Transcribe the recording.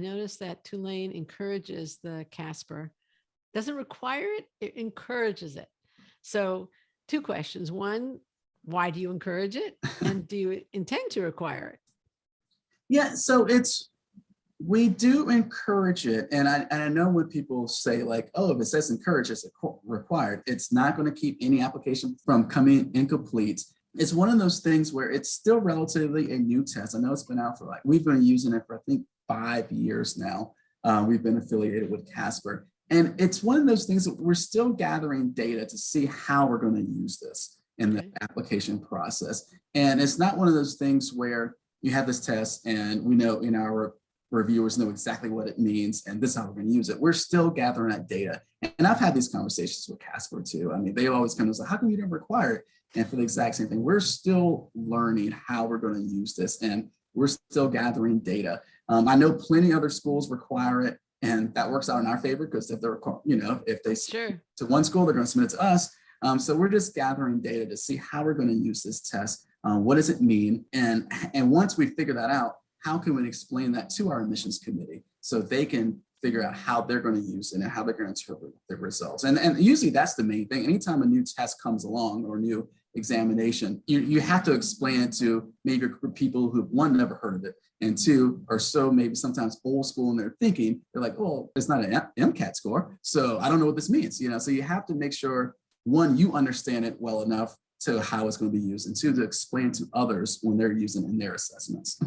noticed that Tulane encourages the CASPer. Doesn't require it, it encourages it. So, two questions. One, why do you encourage it? And do you intend to require it? Yeah, so we do encourage it. And I know when people say like, oh, if it says encourage, it's required, it's not going to keep any application from coming incomplete. It's one of those things where it's still relatively a new test. I know it's been out for we've been using it for, I think, 5 years now. We've been affiliated with CASPer. And it's one of those things that we're still gathering data to see how we're going to use this in the application process. And it's not one of those things where you have this test and we know our reviewers know exactly what it means and this is how we're going to use it. We're still gathering that data. And I've had these conversations with CASPer too. I mean, they always come and say, how come you didn't require it? And for the exact same thing, we're still learning how we're going to use this and we're still gathering data. I know plenty other schools require it and that works out in our favor because if they're, if they to one school, they're going to submit it to us. So we're just gathering data to see how we're going to use this test. What does it mean? And once we figure that out, how can we explain that to our admissions committee so they can figure out how they're going to use it and how they're going to interpret the results. And usually that's the main thing. Anytime a new test comes along or new examination, you have to explain it to maybe a group of people who, one, never heard of it, and two, are so maybe sometimes old school in their thinking. They're like, oh, it's not an MCAT score, so I don't know what this means. So you have to make sure, one, you understand it well enough to how it's going to be used, and two, to explain to others when they're using it in their assessments.